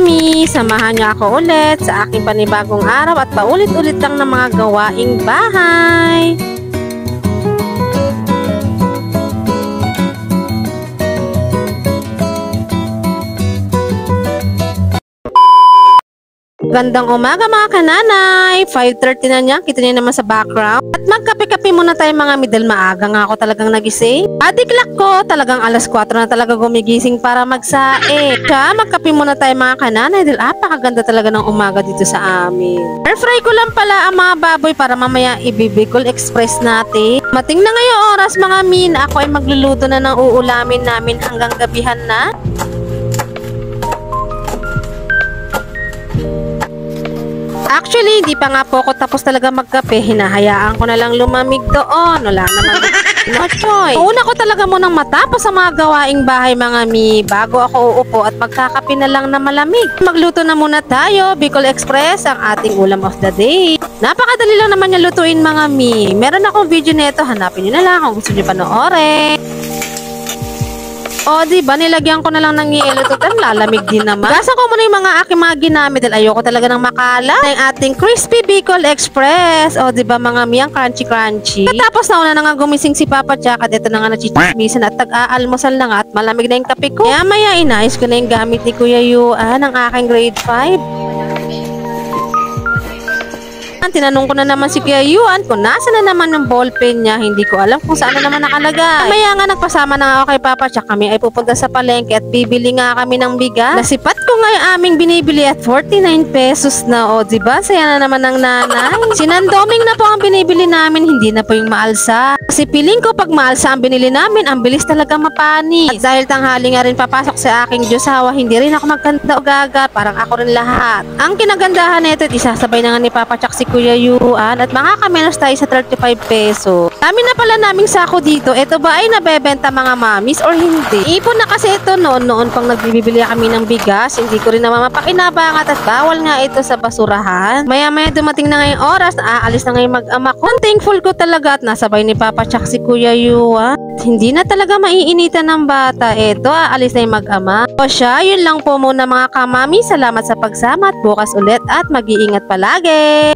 mami, samahan niyo ako ulit sa aking panibagong araw at paulit-ulit lang ng mga gawaing bahay. Gandang umaga mga kananay, 5:30 na niya, kita niyo naman sa background. At magkape-kape muna tayo mga middle, maaga nga ako talagang nagising. Adiklak ko, talagang alas 4 na talaga gumigising para magsae. Siya, magkape muna tayo mga kananay dahil apakaganda talaga ng umaga dito sa amin. Air fry ko lang pala ang mga baboy para mamaya i-Bicol Express natin. Mating na ngayong oras mga min, ako ay magluluto na ng uulamin namin hanggang gabihan na. Actually, hindi pa nga po ako tapos talaga magkape. Hinahayaan ko na lang lumamig doon. Wala naman. No choice. Una ko talaga munang matapos ang mga gawaing bahay mga mi bago ako uupo at magkakape na lang na malamig. Magluto na muna tayo. Bicol Express ang ating ulam of the day. Napakadali lang naman niya lutuin mga mi. Meron akong video nito. Hanapin niyo na lang kung gusto niyo panoorin. O, diba, nilagyan ko na lang ng yelo. Total, lalamig din naman. Gasan ko muna yung mga aking mga ginamit dahil ayoko talaga ng makala. Yung ating Crispy Bicol Express. O, diba, mga miyang crunchy-crunchy. Tapos nauna na nga gumising si Papa Jack at ito na nga nachichismisan at tag-aalmusal na nga at malamig na yung kape ko. Kaya maya, inayos ko na yung gamit ni Kuya Yuan ng aking grade 5. Tinanong ko na naman si Kuya Yuan kung nasa na naman yung ballpen niya. Hindi ko alam kung saan na naman nakalagay. Maya nga nagpasama na ako kay Papa Jack. Kami ay pupunta sa palengke at bibili nga kami ng bigas. Nasipat ko nga yung aming binibili at 49 pesos na. O diba? Saya na naman ng nanay. Sinandoming na po ang binibili namin. Hindi na po yung maalsa. Kasi piling ko pag maalsa ang binili namin, ang bilis talaga mapani. At dahil tanghali nga rin papasok sa aking Diyosawa, hindi rin ako magkanta o gaga. Parang ako rin lahat. Ang kinagandahan nito, isasabay na nga ni Papa Jack si Kuya Yuan at makakamenos tayo sa 35 peso. Dami na pala naming sako dito. Ito ba ay nabebenta mga mamis or hindi? Ipon na kasi ito noon pang nagbibili kami ng bigas. Hindi ko rin naman mapakinabangat at bawal nga ito sa basurahan. Maya-maya dumating na ngayong oras na aalis na ngayong mag-ama ko. Thankful ko talaga at nasabay ni Papa Jack si Kuya Yuan. Hindi na talaga maiinitan ng bata. Ito, aalis na yung mag-ama. O siya, yun lang po muna mga kamami. Salamat sa pagsama at bukas ulit at mag-iingat palagi.